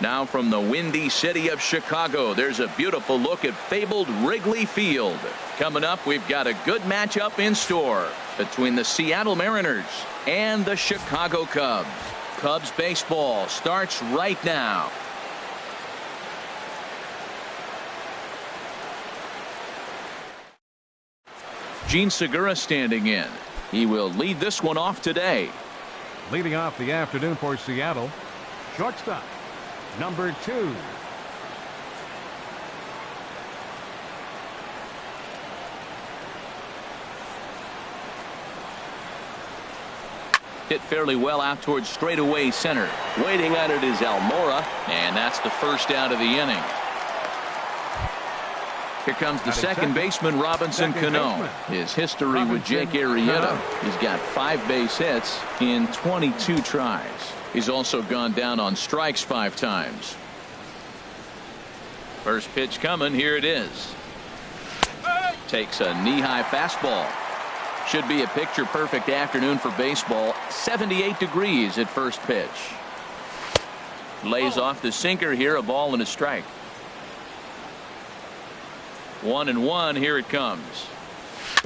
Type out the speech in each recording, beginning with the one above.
Now from the windy city of Chicago, there's a beautiful look at fabled Wrigley Field. Coming up, we've got a good matchup in store between the Seattle Mariners and the Chicago Cubs. Cubs baseball starts right now. Gene Segura standing in. He will lead this one off today. Leading off the afternoon for Seattle, shortstop, number 2. Hit fairly well out towards straightaway center. Waiting on it is Almora, and that's the first out of the inning. Here comes the second baseman, Robinson Cano. His history with Jake Arrieta. He's got 5 base hits in 22 tries. He's also gone down on strikes 5 times. First pitch coming. Here it is. Takes a knee-high fastball. Should be a picture-perfect afternoon for baseball. 78 degrees at first pitch. Lays off the sinker here. A ball and a strike. 1-1. Here it comes.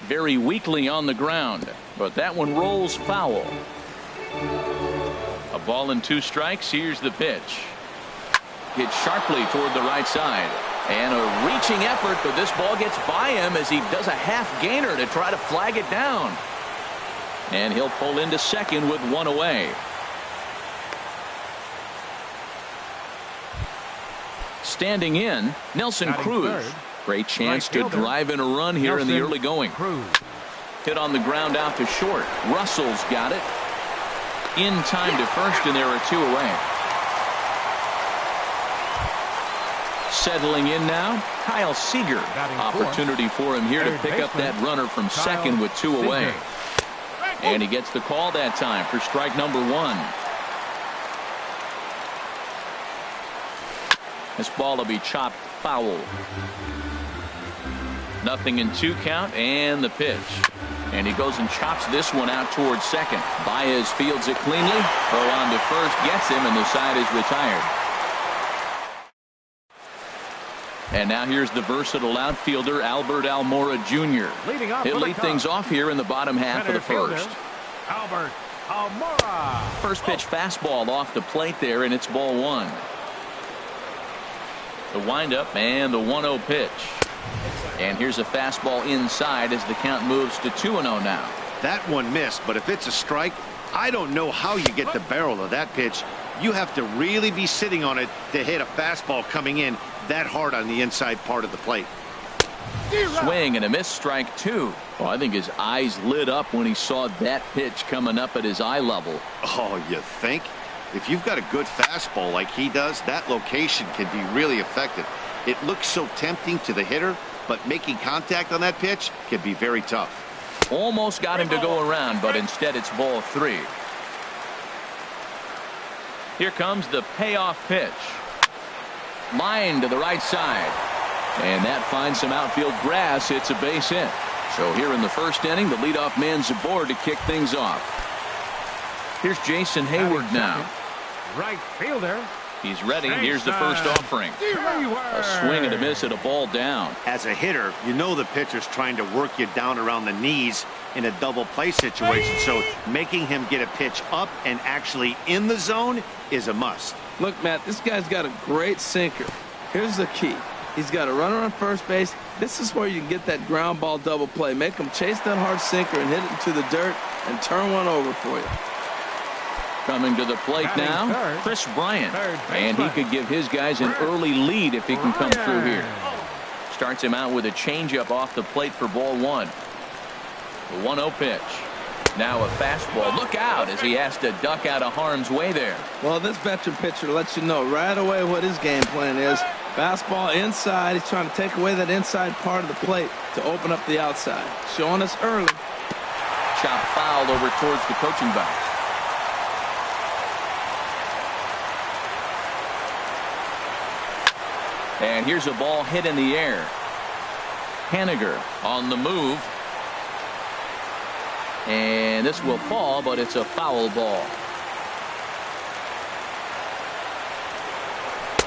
Very weakly on the ground, but that one rolls foul. A ball and 2 strikes. Here's the pitch. Hit sharply toward the right side, and a reaching effort, but this ball gets by him as he does a half gainer to try to flag it down, and he'll pull into second with 1 away. Standing in, Nelson Cruz. Great chance to drive in a run here in the early going. Hit on the ground out to short. Russell's got it. In time to first, and there are 2 away. Settling in now, Kyle Seager. Opportunity for him here to pick up that runner from second with 2 away. And he gets the call that time for strike number 1. This ball will be chopped foul. 0-2 count, and the pitch. And he goes and chops this one out towards second. Baez fields it cleanly. Throw on to first, gets him, and the side is retired. And now here's the versatile outfielder, Albert Almora Jr. He'll lead things off here in the bottom half of the first. Albert Almora. First pitch fastball off the plate there, and it's ball 1. The windup and the 1-0 pitch. And here's a fastball inside as the count moves to 2-0 now. That one missed, but if it's a strike, I don't know how you get the barrel of that pitch. You have to really be sitting on it to hit a fastball coming in that hard on the inside part of the plate. Swing and a miss, strike 2. Well, I think his eyes lit up when he saw that pitch coming up at his eye level. Oh, you think? If you've got a good fastball like he does, that location can be really effective. It looks so tempting to the hitter, but making contact on that pitch can be very tough. Almost got him to go around, but instead it's ball 3. Here comes the payoff pitch. Line to the right side. And that finds some outfield grass. It's a base hit. So here in the first inning, the leadoff man's aboard to kick things off. Here's Jason Hayward now. Right fielder. He's ready. Here's the first offering. A swing and a miss at a ball down. As a hitter, you know the pitcher's trying to work you down around the knees in a double play situation. So making him get a pitch up and actually in the zone is a must. Look, Matt, this guy's got a great sinker. Here's the key. He's got a runner on first base. This is where you can get that ground ball double play. Make him chase that hard sinker and hit it into the dirt and turn one over for you. Coming to the plate now, Chris Bryant. And he could give his guys an early lead if he can come through here. Starts him out with a changeup off the plate for ball 1. The 1-0 pitch. Now a fastball. Look out as he has to duck out of harm's way there. Well, this veteran pitcher lets you know right away what his game plan is. Fastball inside. He's trying to take away that inside part of the plate to open up the outside. Showing us early. Chop fouled over towards the coaching box. And here's a ball hit in the air. Haniger on the move. And this will fall, but it's a foul ball.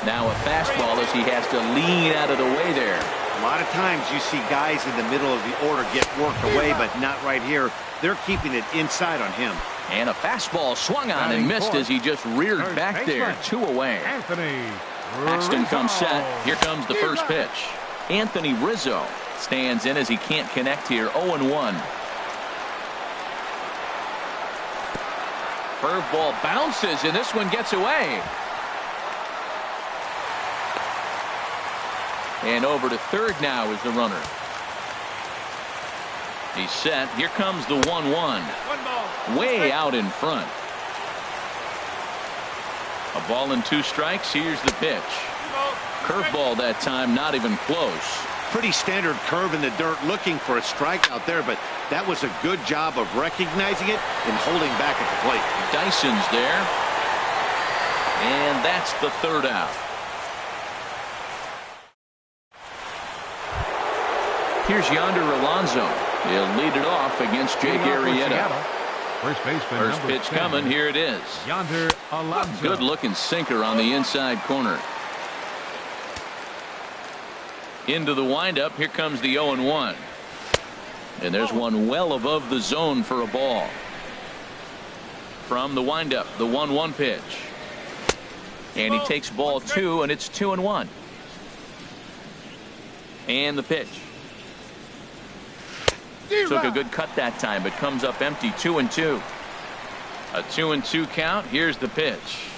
Now a fastball as he has to lean out of the way there. A lot of times you see guys in the middle of the order get worked away, but not right here. They're keeping it inside on him. And a fastball swung on and missed as he just reared back there. 2 away. Paxton comes set. Here comes the first pitch. Anthony Rizzo stands in as he can't connect here. 0-1. Curveball bounces, and this one gets away. And over to third now is the runner. He's set. Here comes the 1-1. Way out in front. A ball and 2 strikes. Here's the pitch. Curveball that time, not even close. Pretty standard curve in the dirt, looking for a strikeout there, but that was a good job of recognizing it and holding back at the plate. Dyson's there. And that's the third out. Here's Yonder Alonso. He'll lead it off against Jake Arrieta. First baseman. First pitch coming. Here it is. Yonder Alonso. Good looking sinker on the inside corner. Into the windup. Here comes the 0-1. And there's one well above the zone for a ball. From the windup, the 1-1 pitch. And he takes ball 2, and it's 2-1. And the pitch. Took a good cut that time, but comes up empty. 2-2. A 2-2 count. Here's the pitch.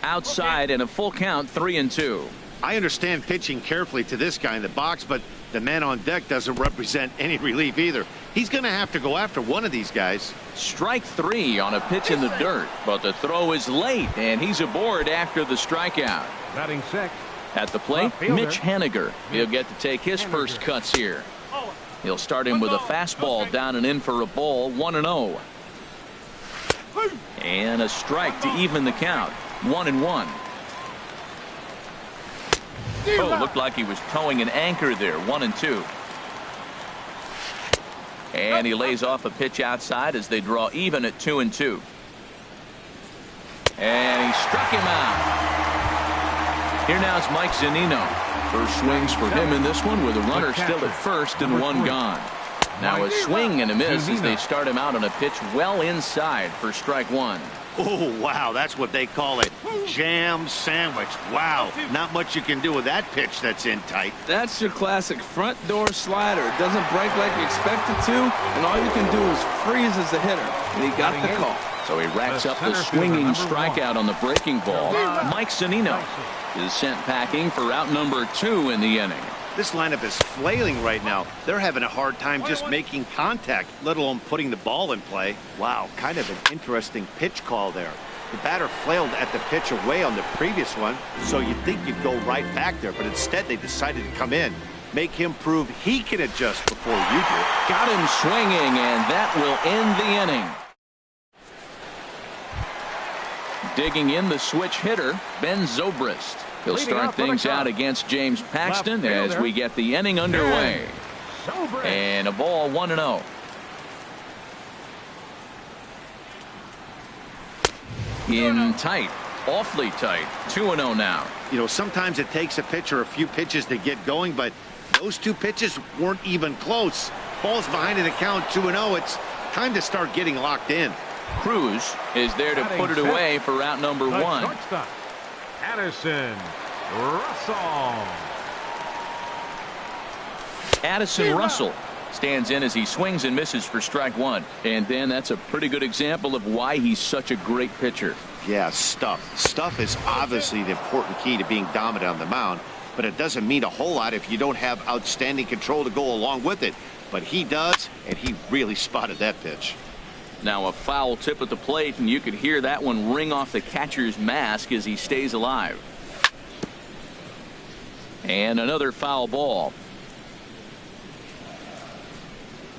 Outside and a full count. 3-2. I understand pitching carefully to this guy in the box, but the man on deck doesn't represent any relief either. He's going to have to go after one of these guys. Strike 3 on a pitch in the dirt, but the throw is late, and he's aboard after the strikeout. Batting sixth. At the plate, Mitch Haniger. He'll get to take his first cuts here. He'll start him with a fastball down and in for a ball. 1-0. And a strike to even the count. 1-1. Oh, looked like he was towing an anchor there. 1-2. And he lays off a pitch outside as they draw even at 2-2. And he struck him out. Here now is Mike Zunino. First swings for him in this one with a runner still at first and 1 gone. Now a swing and a miss as they start him out on a pitch well inside for strike 1. Oh, wow, that's what they call it. Jam sandwich. Wow, not much you can do with that pitch that's in tight. That's your classic front door slider. It doesn't break like you expect it to, and all you can do is freeze as the hitter. And he got the call. So he racks up the swinging strikeout on the breaking ball. Mike Zunino is sent packing for out number 2 in the inning. This lineup is flailing right now. They're having a hard time just making contact, let alone putting the ball in play. Wow, kind of an interesting pitch call there. The batter flailed at the pitch away on the previous one, so you'd think you'd go right back there, but instead they decided to come in. Make him prove he can adjust before you do. Got him swinging, and that will end the inning. Digging in the switch hitter, Ben Zobrist. He'll start things out against James Paxton as we get the inning underway. And a ball. 1-0. In tight, awfully tight. 2-0 now. You know, sometimes it takes a pitcher a few pitches to get going, but those 2 pitches weren't even close. Ball's behind in the count. 2-0. It's time to start getting locked in. Cruz is there to put it away for out number 1. Addison Russell. Addison Russell stands in as he swings and misses for strike 1. And then that's a pretty good example of why he's such a great pitcher. Yeah, stuff. Stuff is obviously the important key to being dominant on the mound, but it doesn't mean a whole lot if you don't have outstanding control to go along with it. But he does, and he really spotted that pitch. Now a foul tip at the plate, and you could hear that one ring off the catcher's mask as he stays alive. And another foul ball.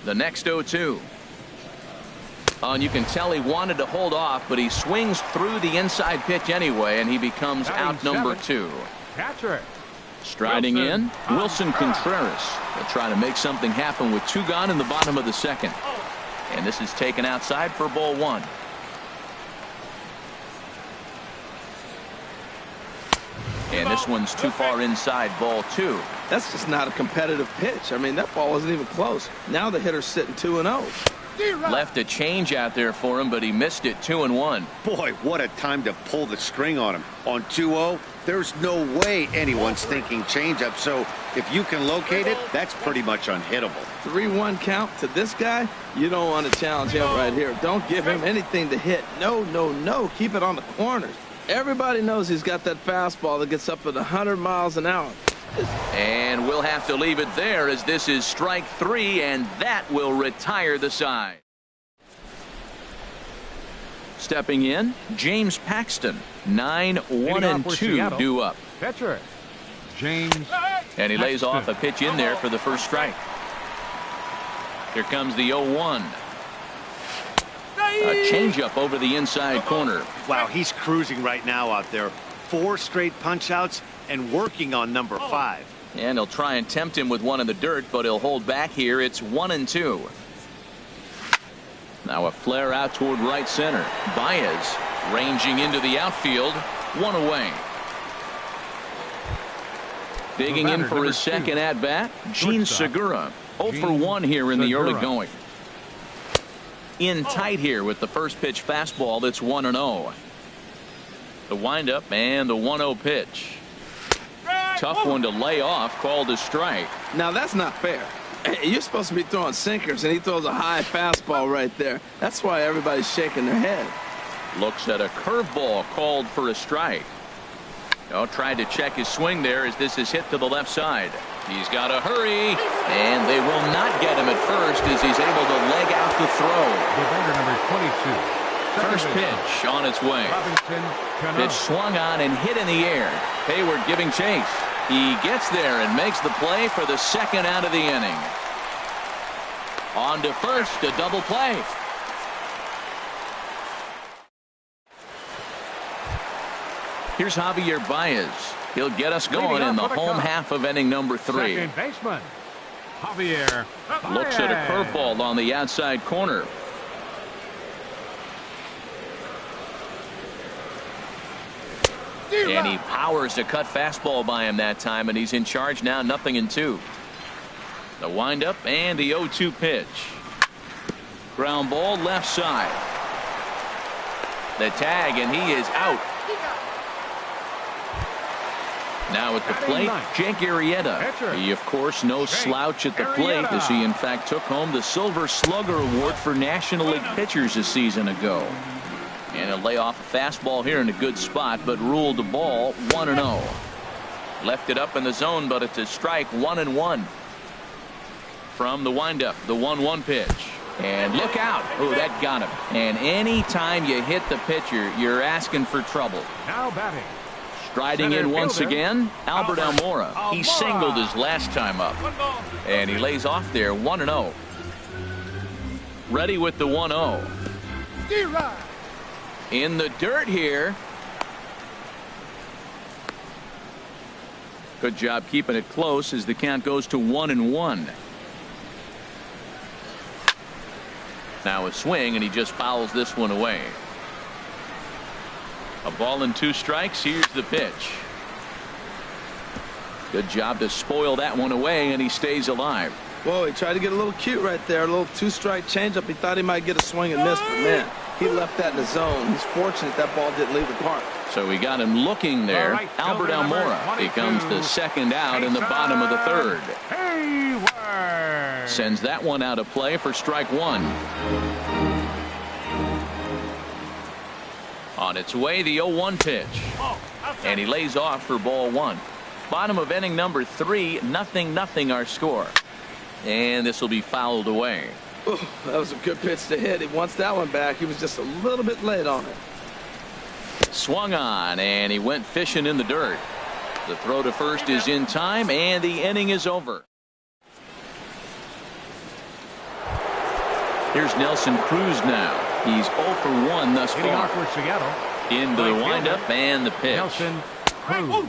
The next 0-2. And you can tell he wanted to hold off, but he swings through the inside pitch anyway, and he becomes out number 2. Catcher. Striding in, Wilson Contreras. He'll try to make something happen with 2 gone in the bottom of the 2nd. And this is taken outside for ball 1. And this one's too far inside, ball 2. That's just not a competitive pitch. I mean, that ball wasn't even close. Now the hitter's sitting 2-0. Left a change out there for him, but he missed it. 2-1. Boy, what a time to pull the string on him. On 2-0, there's no way anyone's thinking changeup. So if you can locate it, that's pretty much unhittable. 3-1 count to this guy. You don't want to challenge him right here. Don't give him anything to hit. No, no, no. Keep it on the corners. Everybody knows he's got that fastball that gets up at 100 miles an hour. And we'll have to leave it there as this is strike 3, and that will retire the side. Stepping in, James Paxton. 9-1-2 due up. Pitcher, James. And he lays off a pitch in there for the first strike. Here comes the 0-1. A changeup over the inside corner. Wow, he's cruising right now out there. 4 straight punch-outs and working on number 5. And he'll try and tempt him with one in the dirt, but he'll hold back here. It's 1-2. Now a flare out toward right center. Baez ranging into the outfield. 1 away. Digging in for his second at-bat, Gene Segura. 0 for 1 here in the early going. In tight here with the first pitch fastball that's 1-0. The windup and the 1-0 pitch. Tough one to lay off, called a strike. Now that's not fair. You're supposed to be throwing sinkers, and he throws a high fastball right there. That's why everybody's shaking their head. Looks at a curveball, called for a strike. Oh, tried to check his swing there as this is hit to the left side. He's got to hurry, and they will not get him at first as he's able to leg out the throw. Defender number 22. First pitch on its way. Pitch swung on and hit in the air. Hayward giving chase. He gets there and makes the play for the second out of the inning. On to first, a double play. Here's Javier Baez. He'll get us going in the home half of inning number 3. Second baseman, Javier Baez. Looks at a curveball on the outside corner. And he powers a cut fastball by him that time, and he's in charge now, 0-2. The windup and the 0-2 pitch. Ground ball left side. The tag, and he is out. Now at the plate, Jake Arrieta. He, of course, no slouch at the plate as he, in fact, took home the Silver Slugger Award for National League pitchers a season ago. And he'll lay off a fastball here in a good spot, but ruled the ball 1-0. Left it up in the zone, but it's a strike. 1-1. From the windup, the 1-1 pitch. And look out. Oh, that got him. And any time you hit the pitcher, you're asking for trouble. Now batting. Striding in once again, Albert Almora. He singled his last time up. And he lays off there, 1-0. Ready with the 1-0. In the dirt here. Good job keeping it close as the count goes to 1-1. Now a swing, and he just fouls this one away. A ball and 2 strikes. Here's the pitch. Good job to spoil that one away, and he stays alive. Whoa, he tried to get a little cute right there. A little 2-strike changeup. He thought he might get a swing and miss, but man, he left that in the zone. He's fortunate that ball didn't leave the park. So we got him looking there. Albert Almora becomes the second out in the bottom of the 3rd. Hayward sends that one out of play for strike 1. On its way, the 0-1 pitch. And he lays off for ball 1. Bottom of inning number 3, 0-0 our score. And this will be fouled away. Ooh, that was a good pitch to hit. He wants that one back. He was just a little bit late on it. Swung on, and he went fishing in the dirt. The throw to first is in time, and the inning is over. Here's Nelson Cruz now. He's 0 for 1 thus far. for Seattle. Into the windup and the pitch. Nelson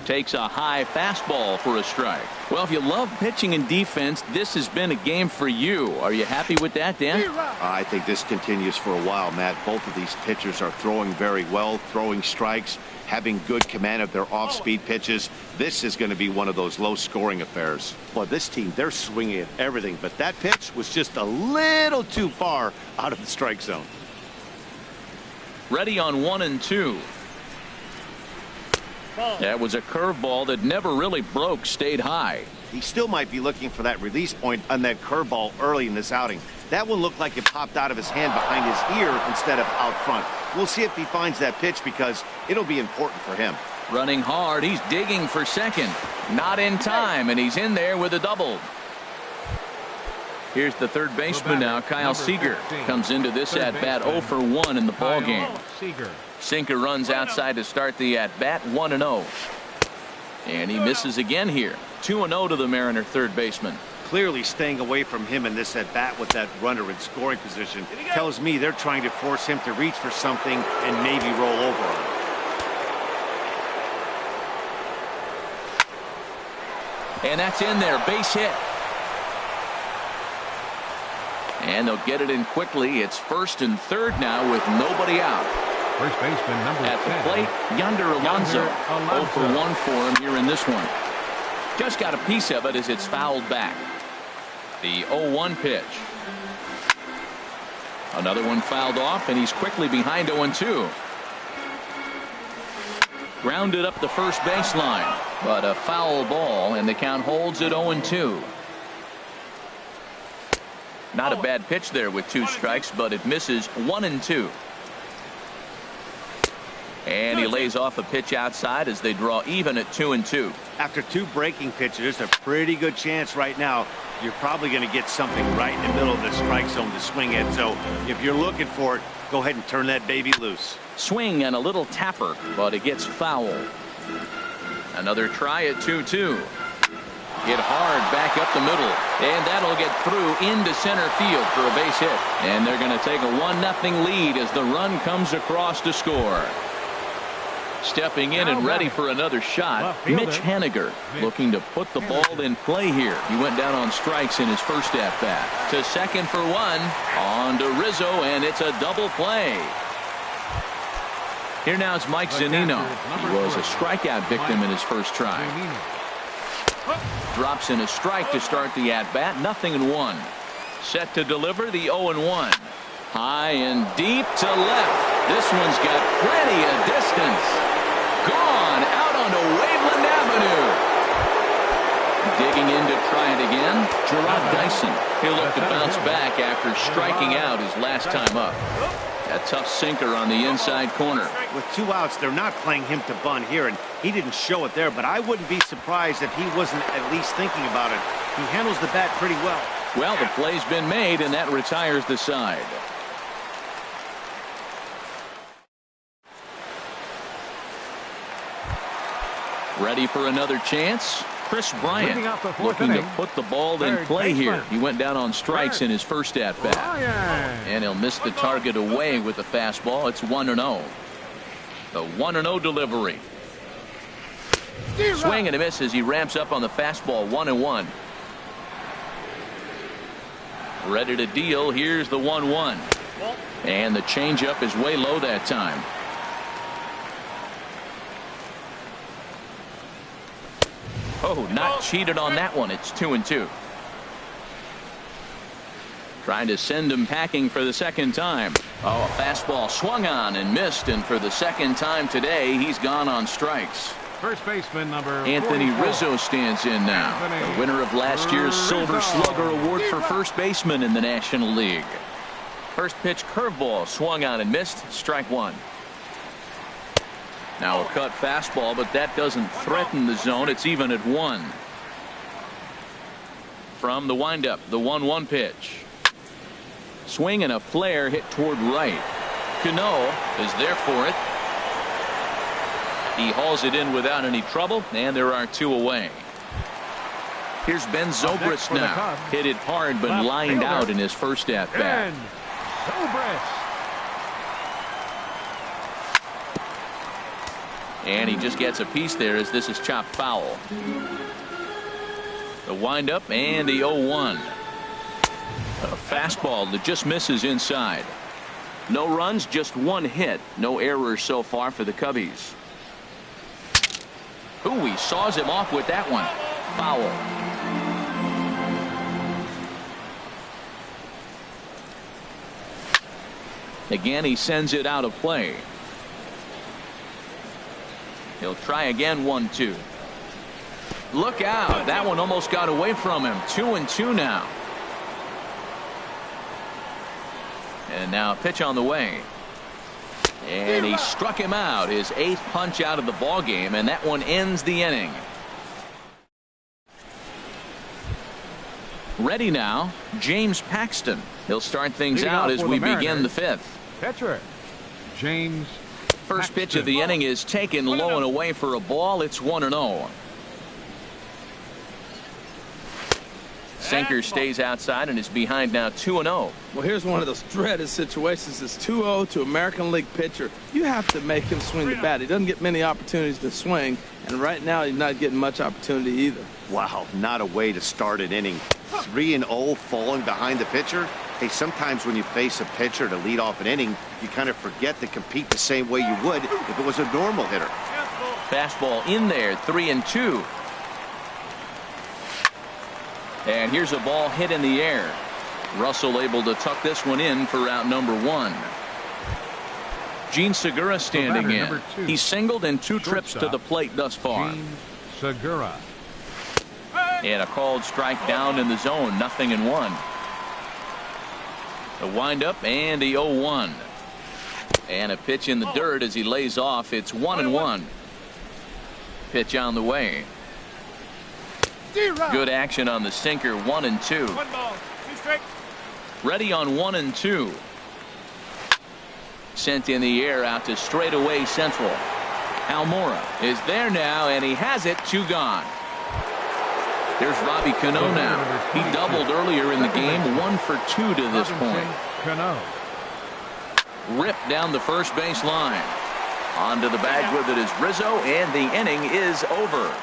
Takes a high fastball for a strike. Well, if you love pitching and defense, this has been a game for you. Are you happy with that, Dan? I think this continues for a while, Matt. Both of these pitchers are throwing very well, throwing strikes, having good command of their off-speed pitches. This is going to be one of those low-scoring affairs. Well, this team, they're swinging at everything, but that pitch was just a little too far out of the strike zone. Ready on 1-2. That was a curveball that never really broke, stayed high. He still might be looking for that release point on that curveball early in this outing. That one looked like it popped out of his hand behind his ear instead of out front. We'll see if he finds that pitch because it'll be important for him. Running hard, he's digging for second. Not in time, and he's in there with a double. Here's the third baseman now, Kyle Seager. Comes into this at-bat 0 for 1 in the ballgame. Sinker runs outside to start the at-bat, 1-0. And he misses again here. 2-0 to the Mariner third baseman. Clearly staying away from him in this at-bat with that runner in scoring position tells me they're trying to force him to reach for something and maybe roll over on him. And that's in there, base hit. And they'll get it in quickly. It's first and third now with nobody out. First baseman number 10. At the plate, Yonder Alonso. 0 for 1 for him here in this one. Just got a piece of it as it's fouled back. The 0-1 pitch. Another one fouled off, and he's quickly behind 0-2. Grounded up the first baseline, but a foul ball, and the count holds at 0-2. Not a bad pitch there with 2 strikes, but it misses 1-2. And he lays off a pitch outside as they draw even at 2-2. After 2 breaking pitches, there's a pretty good chance right now you're probably going to get something right in the middle of the strike zone to swing at. So if you're looking for it, go ahead and turn that baby loose. Swing and a little tapper, but it gets foul. Another try at 2-2. Hit hard back up the middle, and that'll get through into center field for a base hit. And they're going to take a 1-0 lead as the run comes across to score. Stepping in and ready for another shot, Mitch Haniger looking to put the ball in play here. He went down on strikes in his first at-bat. To second for 1, on to Rizzo, and it's a double play. Here now is Mike Zunino. He was a strikeout victim in his first try. Drops in a strike to start the at-bat, 0-1. Set to deliver the 0-1. High and deep to left. This one's got plenty of distance. Gone out onto Waveland Avenue. Digging in to try it again, Gerard Dyson. He'll look to bounce back after striking out his last time up. A tough sinker on the inside corner. With 2 outs, they're not playing him to bunt here, and he didn't show it there, but I wouldn't be surprised if he wasn't at least thinking about it. He handles the bat pretty well. Well, the play's been made, and that retires the side. Ready for another chance? Chris Bryant looking to put the ball in play here. He went down on strikes in his first at-bat. And he'll miss the target away with the fastball. It's 1-0. The 1-0 delivery. Swing and a miss as he ramps up on the fastball, 1-1. Ready to deal. Here's the 1-1. And the changeup is way low that time. Oh, not cheated on that one. It's 2-2. Trying to send him packing for the second time. Oh, a fastball swung on and missed, and for the second time today, he's gone on strikes. First baseman number Anthony 44. Rizzo stands in now. The winner of last year's Silver Slugger Award for first baseman in the National League. First pitch curveball swung on and missed. Strike 1. Now a cut fastball, but that doesn't threaten the zone. It's even at 1. From the windup, the 1-1 pitch. Swing and a flare hit toward right. Cano is there for it. He hauls it in without any trouble, and there are 2 away. Here's Ben Zobrist now. Hit it hard, but lined out in his first at-bat. And he just gets a piece there as this is chopped foul. The windup and the 0-1. A fastball that just misses inside. No runs, just one hit. No errors so far for the Cubbies. Ooh, he saws him off with that one. Foul. Again, he sends it out of play. He'll try again, 1-2. Look out. That one almost got away from him. 2-2 now. And now a pitch on the way. And he struck him out. His 8th punch out of the ball game, and that one ends the inning. Ready now, James Paxton. He'll start things out as we begin the 5th. Pitcher, James. First pitch of the inning is taken low and away for a ball. It's 1-0. Sinker stays outside and is behind now 2-0. Well, here's one of those dreaded situations. It's 2-0 to American League pitcher. You have to make him swing the bat. He doesn't get many opportunities to swing, and right now he's not getting much opportunity either. Wow, not a way to start an inning. 3-0 falling behind the pitcher. Hey, sometimes when you face a pitcher to lead off an inning, you kind of forget to compete the same way you would if it was a normal hitter. Fastball in there, 3-2. And here's a ball hit in the air. Russell able to tuck this one in for out number 1. Gene Segura standing in. He's singled in 2 trips to the plate thus far. Gene Segura. And a called strike down in the zone. 0-1. The windup and the 0-1. And a pitch in the dirt as he lays off. It's 1-1. Pitch on the way. Good action on the sinker. 1-2. 1 ball, 2 strikes. Ready on 1-2. Sent in the air out to straightaway central. Almora is there now, and he has it. 2 gone. There's Robbie Cano now. He doubled earlier in the game. 1 for 2 to this point. Cano. Ripped down the first base line. Onto the bag with it is Rizzo, and the inning is over.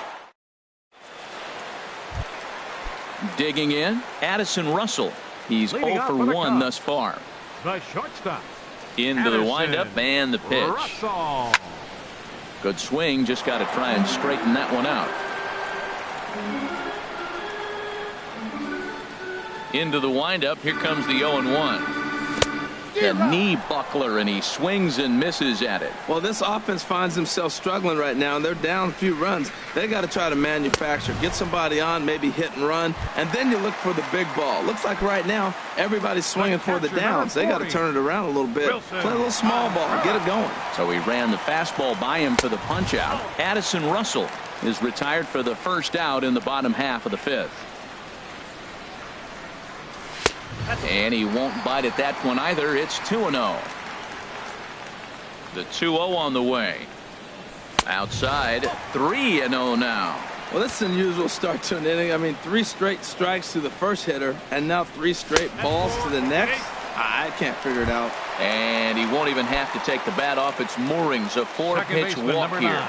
Digging in, Addison Russell. He's 0 for 1 thus far. The shortstop. Into the windup and the pitch. Russell. Good swing. Just got to try and straighten that one out. Into the windup. Here comes the 0-1. The knee buckler, and he swings and misses at it. Well, this offense finds themselves struggling right now, and they're down a few runs. They got to try to manufacture, get somebody on, maybe hit and run, and then you look for the big ball. Looks like right now everybody's swinging for the downs. They got to turn it around a little bit, play a little small ball, get it going. So he ran the fastball by him for the punch out. Addison Russell is retired for the first out in the bottom half of the 5th. And he won't bite at that one either. It's 2-0. The 2-0 on the way. Outside, 3-0 now. Well, this is an unusual start to an inning. I mean, 3 straight strikes to the first hitter, and now 3 straight balls to the next. I can't figure it out. And he won't even have to take the bat off its moorings. A 4-pitch walk here.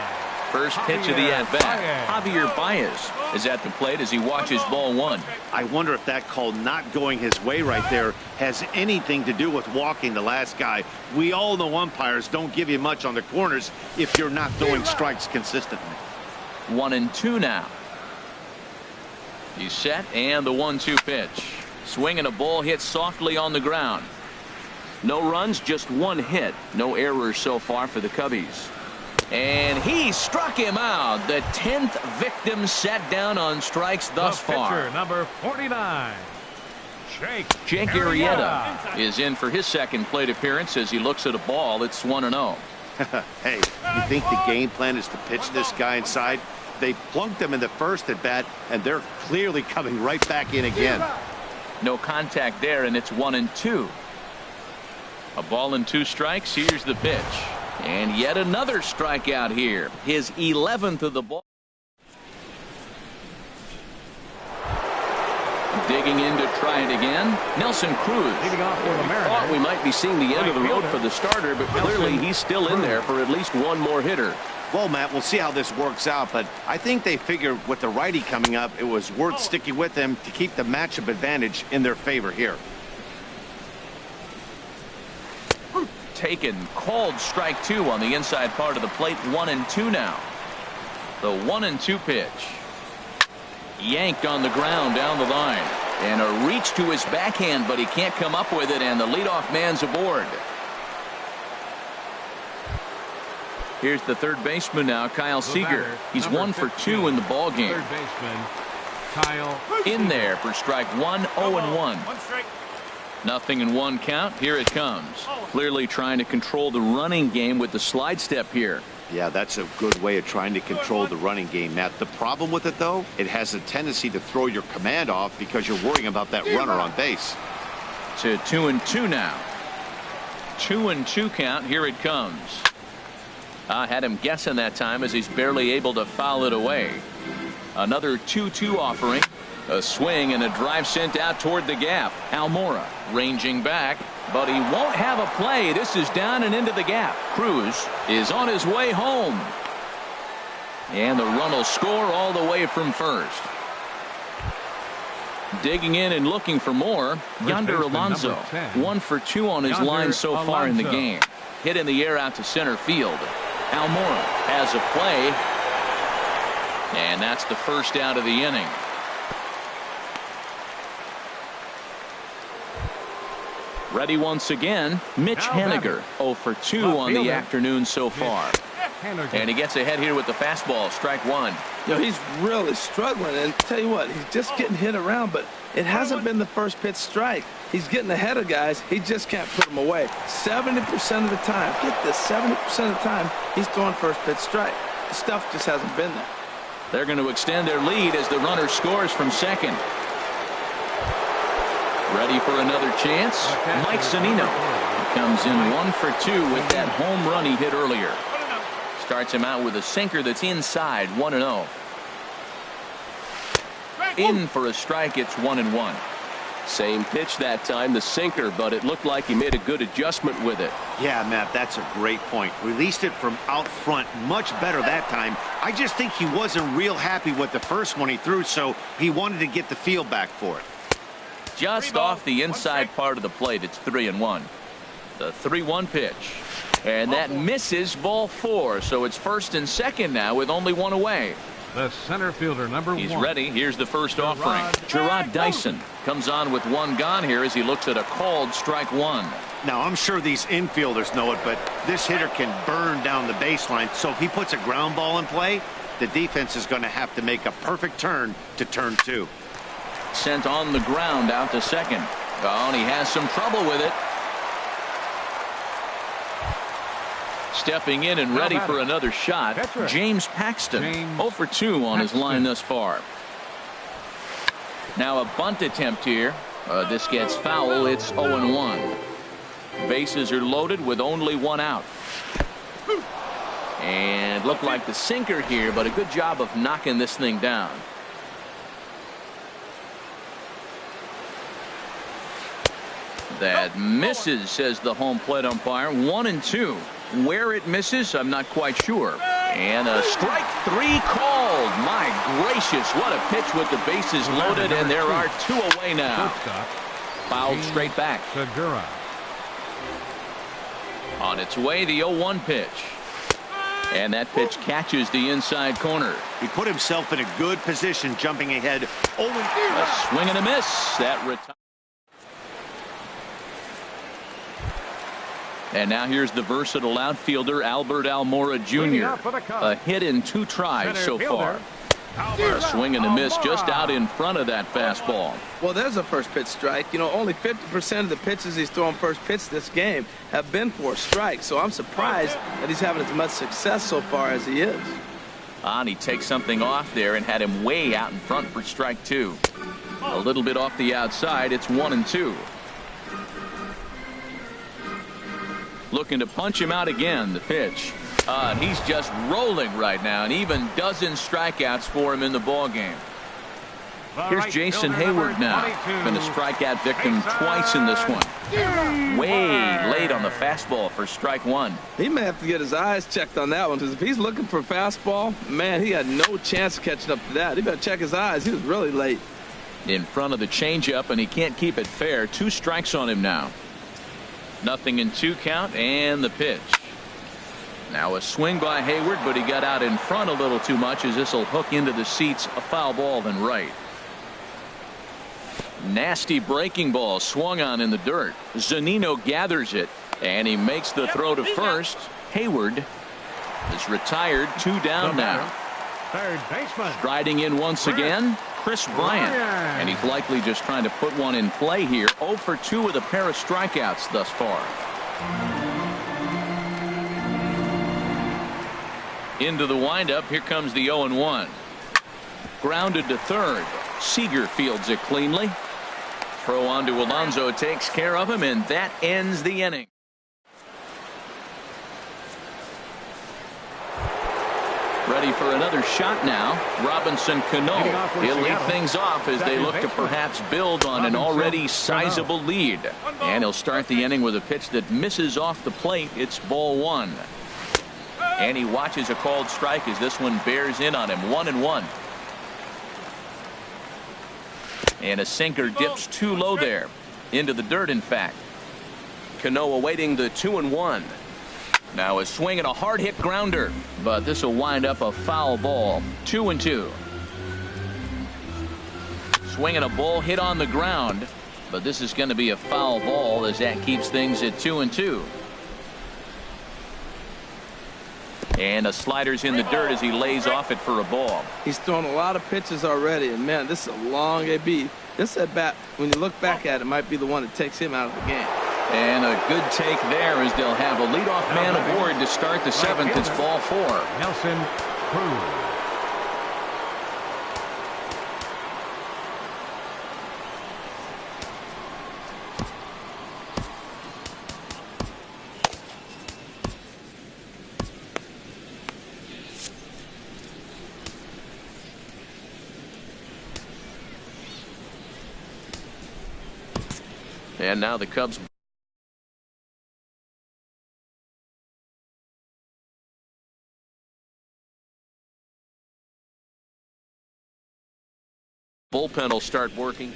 First pitch of the at-bat. Javier Baez is at the plate as he watches ball 1. I wonder if that call not going his way right there has anything to do with walking the last guy. We all know umpires don't give you much on the corners if you're not throwing strikes consistently. 1-2 now. He's set, and the 1-2 pitch. Swinging a ball hit softly on the ground. No runs, just 1 hit. No errors so far for the Cubbies. And he struck him out. The 10th victim set down on strikes thus far. Pitcher number 49. Jake Arrieta is in for his second plate appearance as he looks at a ball. It's 1-0. Hey, you think the game plan is to pitch this guy inside? They plunked him in the first at bat, and they're clearly coming right back in again. No contact there, and it's 1-2. A ball and 2 strikes. Here's the pitch. And yet another strikeout here. His 11th of the ball. Digging in to try it again. Nelson Cruz. Thought we might be seeing the end of the road for the starter, but clearly he's still in there for at least 1 more hitter. Well, Matt, we'll see how this works out, but I think they figured with the righty coming up, it was worth sticking with him to keep the matchup advantage in their favor here. Taken, called strike 2 on the inside part of the plate. 1-2 now. The 1-2 pitch. Yanked on the ground down the line. And a reach to his backhand, but he can't come up with it, and the leadoff man's aboard. Here's the third baseman now, Kyle Seager. He's 1 for 2 in the ball game. Third baseman, Kyle in there for strike 1, 0-1. 0-1 count. Here it comes. Clearly trying to control the running game with the slide step here. Yeah, that's a good way of trying to control the running game, Matt. The problem with it, though, it has a tendency to throw your command off because you're worrying about that runner on base. To 2-2 now. 2-2 count. Here it comes. I had him guessing that time as he's barely able to foul it away. Another 2-2 offering. A swing and a drive sent out toward the gap. Almora ranging back, but he won't have a play. This is down and into the gap. Cruz is on his way home. And the run will score all the way from first. Digging in and looking for more. Yonder Alonso. 1 for 2 on his line so far in the game. Hit in the air out to center field. Almora has a play. And that's the first out of the inning. Ready once again, Mitch Haniger. 0 for 2 on the afternoon so far. And he gets ahead here with the fastball. Strike 1. You know, he's really struggling, and tell you what, he's just getting hit around, but it hasn't been the first pitch strike. He's getting ahead of guys. He just can't put them away. 70% of the time, get this, 70% of the time, he's throwing first pitch strike. The stuff just hasn't been there. They're going to extend their lead as the runner scores from second. Ready for another chance. Mike Zunino comes in 1 for 2 with that home run he hit earlier. Starts him out with a sinker that's inside. 1-0. In for a strike. It's 1-1. Same pitch that time, the sinker, but it looked like he made a good adjustment with it. Yeah, Matt, that's a great point. Released it from out front much better that time. I just think he wasn't real happy with the first one he threw, so he wanted to get the feel back for it. Just off the inside part of the plate. It's 3-1. The 3-1 pitch. And that misses, ball 4. So it's first and second now with only one away. The center fielder, number 1. He's ready. Here's the first offering. Gerard Dyson comes on with one gone here as he looks at a called strike 1. Now, I'm sure these infielders know it, but this hitter can burn down the baseline. So if he puts a ground ball in play, the defense is going to have to make a perfect turn to turn 2. Sent on the ground out to second. Oh, and he has some trouble with it. Stepping in and ready for another shot. James Paxton. 0 for 2 on his line thus far. Now a bunt attempt here. This gets foul. It's 0-1. Bases are loaded with only one out. And looked like the sinker here, but a good job of knocking this thing down. That misses, says the home plate umpire. 1-2. Where it misses, I'm not quite sure. And a strike 3 called. My gracious, what a pitch with the bases loaded, and there are 2 away now. Fouled straight back. On its way, the 0-1 pitch. And that pitch catches the inside corner. He put himself in a good position, jumping ahead. A swing and a miss. That retires. And now here's the versatile outfielder, Albert Almora Jr. A hit in 2 tries so far. A swing and a miss just out in front of that fastball. Well, there's a first pitch strike. You know, only 50% of the pitches he's throwing first pitch this game have been for a strike. So I'm surprised that he's having as much success so far as he is. And he takes something off there and had him way out in front for strike 2. A little bit off the outside. It's 1-2. Looking to punch him out again. The pitch. He's just rolling right now, and even dozen strikeouts for him in the ball game. Here's Jason Hayward now. Been a strikeout victim twice in this one. Way late on the fastball for strike one. He may have to get his eyes checked on that one, because if he's looking for a fastball, man, he had no chance of catching up to that. He better check his eyes. He was really late. In front of the changeup, and he can't keep it fair. 2 strikes on him now. 0-2 count, and the pitch. Now a swing by Hayward, but he got out in front a little too much, as this will hook into the seats. A foul ball then right. Nasty breaking ball swung on in the dirt. Zunino gathers it, and he makes the throw to first. Hayward is retired. 2 down now. Third baseman. Striding in once again, Chris Bryant. And he's likely just trying to put one in play here. 0 for 2 with a pair of strikeouts thus far. Into the windup. Here comes the 0-1. Grounded to third. Seager fields it cleanly. Throw on to Alonso takes care of him, and that ends the inning. Ready for another shot now. Robinson Cano. He'll lead things off as they look to perhaps build on an already sizable lead. And he'll start the inning with a pitch that misses off the plate. It's ball 1. And he watches a called strike as this one bears in on him. 1-1. And a sinker dips too low there. Into the dirt, in fact. Cano awaiting the 2-1. Now a swing and a hard hit grounder. But this will wind up a foul ball. 2-2. Swing and a ball hit on the ground. But this is going to be a foul ball as that keeps things at 2-2. And a slider's in the dirt as he lays off it for a ball. He's thrown a lot of pitches already, and man, this is a long AB. This at bat, when you look back at it, might be the one that takes him out of the game. And a good take there as they'll have a leadoff man aboard to start the 7th. It's ball 4. Nelson Cruz. And now the Cubs. Bullpen will start working.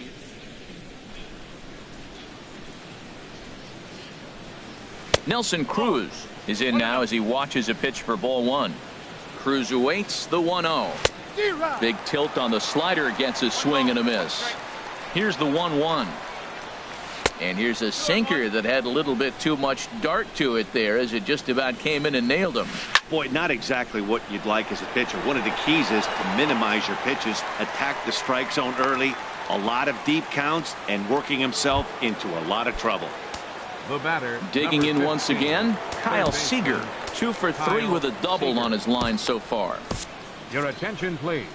Nelson Cruz is in now as he watches a pitch for ball 1. Cruz awaits the 1-0. Big tilt on the slider, gets a swing and a miss. Here's the 1-1. And here's a sinker that had a little bit too much dart to it there as it just about came in and nailed him. Boy, not exactly what you'd like as a pitcher. One of the keys is to minimize your pitches, attack the strike zone early, a lot of deep counts, and working himself into a lot of trouble. The batter. Digging in once again, Kyle Seager. 2 for 3 with a double on his line so far. Your attention, please.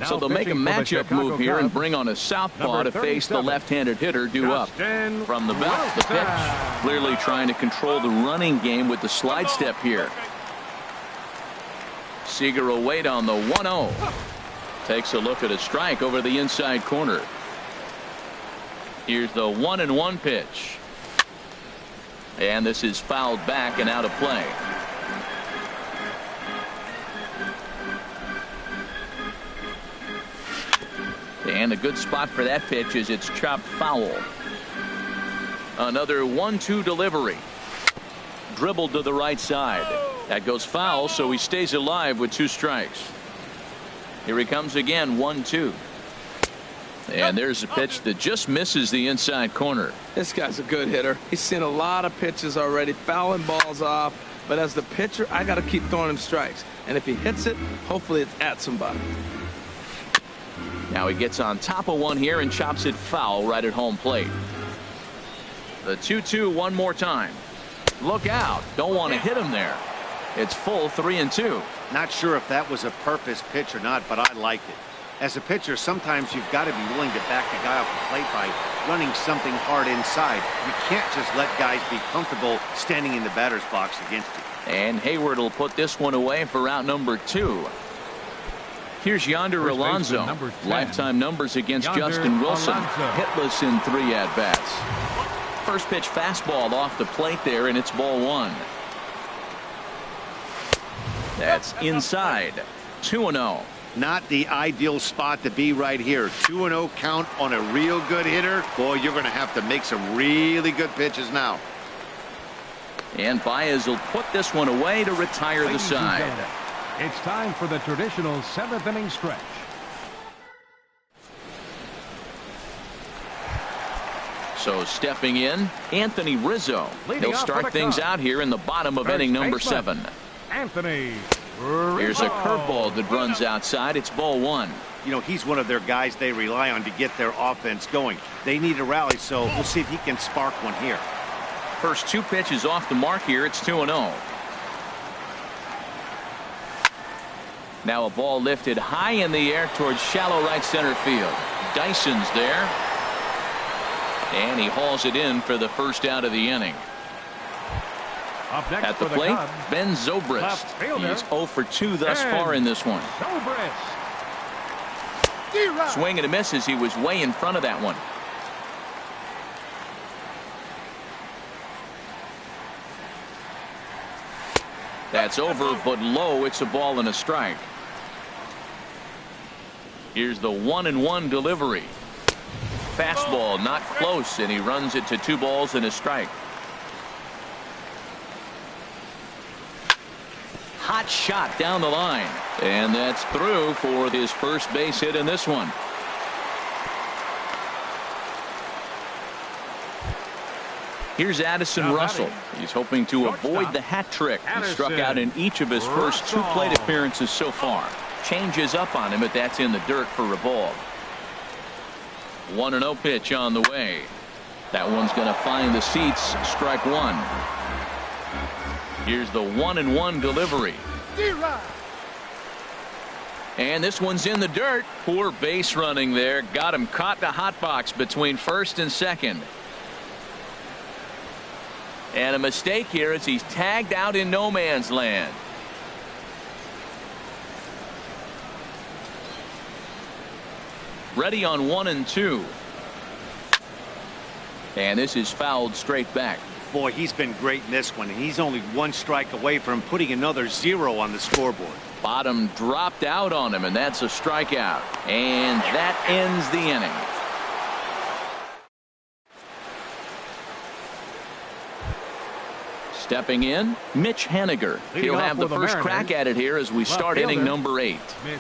So they'll make a matchup move here and bring on a southpaw to face the left-handed hitter due up. From the belt, the pitch. Clearly trying to control the running game with the slide step here. Seager will wait on the 1-0. Takes a look at a strike over the inside corner. Here's the 1-1 pitch. And this is fouled back and out of play. And a good spot for that pitch as it's chopped foul. Another 1-2 delivery. Dribbled to the right side. That goes foul, so he stays alive with 2 strikes. Here he comes again, 1-2. And there's a pitch that just misses the inside corner. This guy's a good hitter. He's seen a lot of pitches already, fouling balls off. But as the pitcher, I got to keep throwing him strikes. And if he hits it, hopefully it's at somebody. Now he gets on top of one here and chops it foul right at home plate. The 2-2 one more time. Look out. Don't want to hit him there. It's full 3-2. Not sure if that was a purpose pitch or not, but I liked it. As a pitcher, sometimes you've got to be willing to back the guy off the plate by running something hard inside. You can't just let guys be comfortable standing in the batter's box against you. And Hayward will put this one away for out number 2. Here's Yonder Alonso. Lifetime numbers against Justin Wilson. Hitless in 3 at-bats. First pitch fastball off the plate there, and it's ball 1. That's inside. 2-0. Not the ideal spot to be right here. 2-0 count on a real good hitter. Boy, you're going to have to make some really good pitches now. And Baez will put this one away to retire the side. It's time for the traditional 7th inning stretch. So stepping in, Anthony Rizzo. He'll start things out here in the bottom of inning number 7. Anthony Rizzo. Here's a curveball that runs outside. It's ball 1. You know, he's one of their guys they rely on to get their offense going. They need a rally, so we'll see if he can spark one here. First 2 pitches off the mark here. It's 2-0. Now a ball lifted high in the air towards shallow right center field. Dyson's there. And he hauls it in for the first out of the inning. Up next at the plate, Ben Zobrist. He's 0 for 2 thus far in this one. Swing and a miss as he was way in front of that one. That's over, but low. It's a ball and a strike. Here's the 1-1 delivery. Fastball not close, and he runs it to 2 balls and a strike. Hot shot down the line, and that's through for his first base hit in this one. Here's Addison Russell. He's hoping to avoid the hat trick. He struck out in each of his first 2 plate appearances so far. Changes up on him, but that's in the dirt for a ball. 1-0 pitch on the way. That one's going to find the seats. Strike 1. Here's the 1-1 delivery. And this one's in the dirt. Poor base running there. Got him caught in a hot box between first and second. And a mistake here as he's tagged out in no man's land. Ready on 1 and 2. And this is fouled straight back. Boy, he's been great in this one. He's only 1 strike away from putting another 0 on the scoreboard. Bottom dropped out on him, and that's a strikeout. And that ends the inning. Stepping in, Mitch Haniger. He'll have the first crack at it here as we start inning number 8. Mitch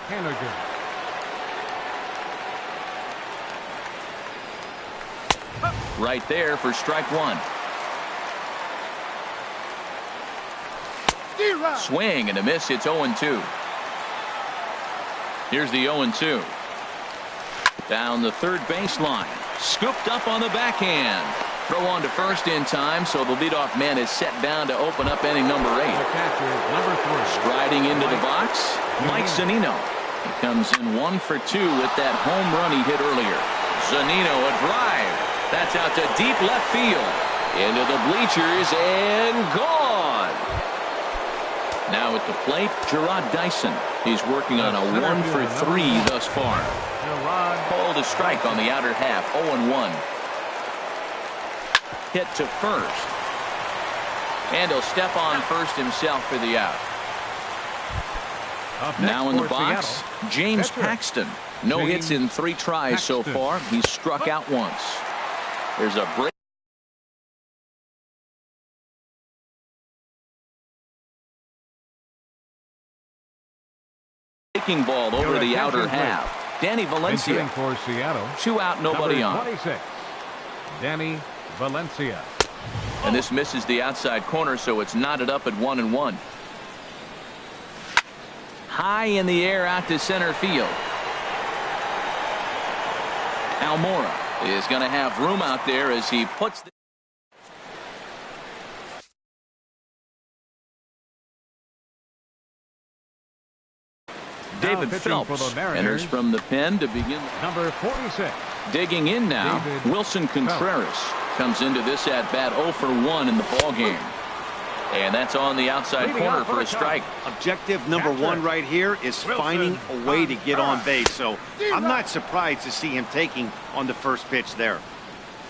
Haniger. Right there for strike 1. Swing and a miss. It's 0-2. Here's the 0-2. Down the third baseline. Scooped up on the backhand. Throw on to first in time, so the leadoff man is set down to open up inning number 8. Striding into the box, Mike Zunino. He comes in 1 for 2 with that home run he hit earlier. Zunino, a drive. That's out to deep left field. Into the bleachers and gone. Now at the plate, Gerard Dyson. He's working on a 1 for 3 thus far. Called a strike on the outer half. 0-1. Hit to first. And he'll step on first himself for the out. Now in the box, James Paxton. No hits in 3 tries so far. He's struck out once. There's a break. Breaking ball over the outer half. Danny Valencia. For Seattle. 2 out, nobody on. 26. Danny Valencia. And this misses the outside corner, so it's knotted up at 1-1. High in the air out to center field. Almora is going to have room out there as he puts the David Phelps enters from the pen to begin. Number 46. Digging in now, Wilson Contreras comes into this at bat 0 for 1 in the ball game. And that's on the outside corner for a strike. Objective number one right here is finding a way to get on base. So I'm not surprised to see him taking on the first pitch there.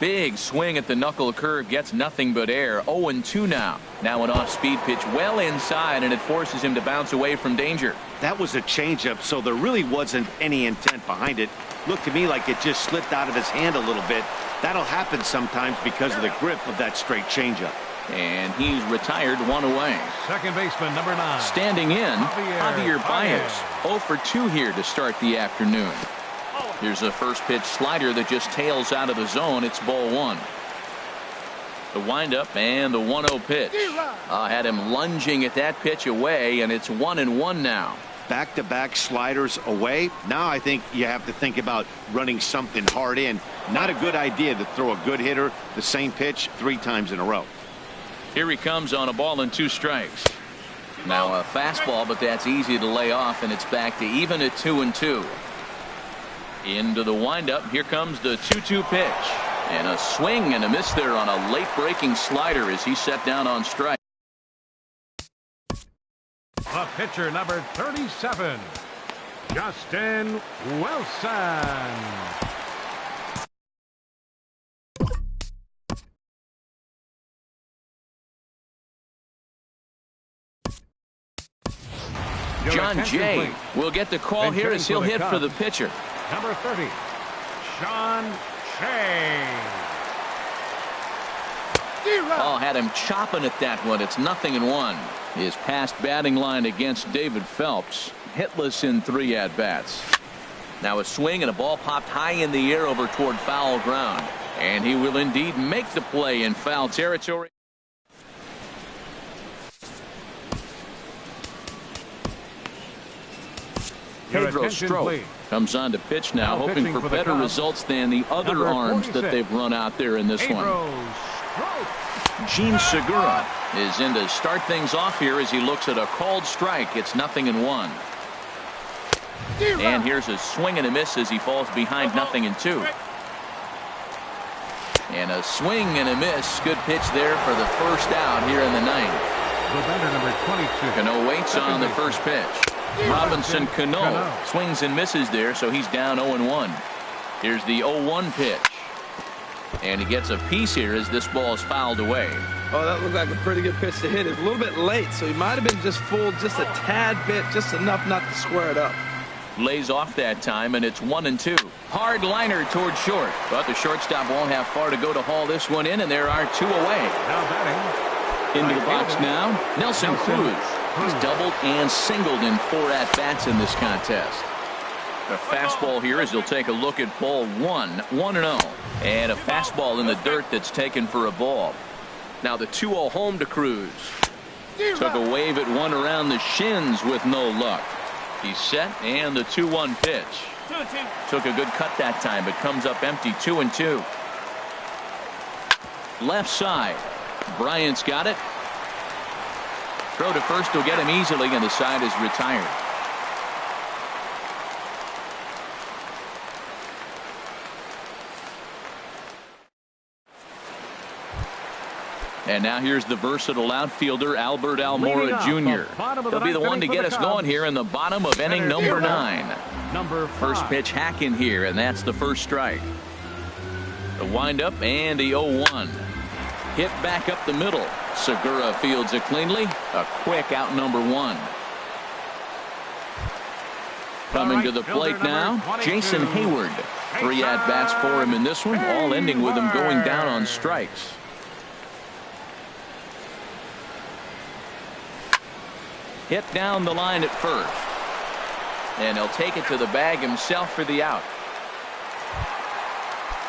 Big swing at the knuckle curve, gets nothing but air. 0-2 now. Now an off-speed pitch well inside, and it forces him to bounce away from danger. That was a changeup, so there really wasn't any intent behind it. Looked to me like it just slipped out of his hand a little bit. That'll happen sometimes because of the grip of that straight changeup. And he's retired, one away. Second baseman, number 9. Standing in, Javier Baez. 0 for 2 here to start the afternoon. Here's a first pitch slider that just tails out of the zone. It's ball 1. The windup and the 1-0 pitch. Had him lunging at that pitch away, and it's 1-1 now. Back-to-back sliders away. Now I think you have to think about running something hard in. Not a good idea to throw a good hitter the same pitch 3 times in a row. Here he comes on a ball and 2 strikes. Now a fastball, but that's easy to lay off, and it's back to even at 2-2. Into the windup. Here comes the 2-2 pitch. And a swing and a miss there on a late breaking slider as he set down on strike. The pitcher, number 37, Justin Wilson. John Jay will get the call here as he'll hit for the pitcher. Number 30, Sean Shea. Had him chopping at that one. It's 0-1. His past batting line against David Phelps, hitless in 3 at-bats. Now a swing and a ball popped high in the air over toward foul ground. And he will indeed make the play in foul territory. Pedro Strop comes on to pitch now, hoping for better results than the other arms that they've run out there in this one. Gene Segura is in to start things off here as he looks at a called strike. It's 0-1. And here's a swing and a miss as he falls behind 0-2. And a swing and a miss. Good pitch there for the first out here in the 9th. The batter, number 22. Cano waits on the first pitch. Robinson Cano swings and misses there, so he's down 0-1. Here's the 0-1 pitch. And he gets a piece here as this ball is fouled away. Oh, that looked like a pretty good pitch to hit. It's a little bit late, so he might have been just fooled just a tad bit, just enough not to square it up. Lays off that time, and it's 1-2. Hard liner toward short, but the shortstop won't have far to go to haul this one in, and there are 2 away. Now batting. Into the box now, Nelson Cruz. He's doubled and singled in 4 at-bats in this contest. A fastball here as he'll take a look at ball 1, 1-0. And a fastball in the dirt that's taken for a ball. Now the 2-0 home to Cruz. Took a wave at one around the shins with no luck. He's set, and the 2-1 pitch. Took a good cut that time, but comes up empty. 2-2. Left side. Bryant's got it. Throw to first will get him easily, and the side is retired. And now here's the versatile outfielder, Albert Almora Jr. He'll be the one to get us going here in the bottom of inning number 9. First pitch hack in here, and that's the first strike. The windup and the 0-1. Hit back up the middle. Segura fields it cleanly. A quick out number 1. Coming to the plate now, Jason Hayward. 3 at-bats for him in this one, all ending with him going down on strikes. Hit down the line at first. And he'll take it to the bag himself for the out.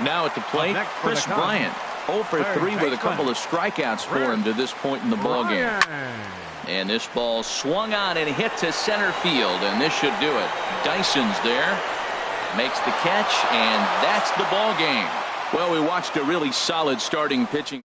Now at the plate, Chris Bryant. 0 for 3 with a couple of strikeouts for him to this point in the ballgame. And this ball swung on and hit to center field, and this should do it. Dyson's there. Makes the catch, and that's the ball game. Well, we watched a really solid starting pitching.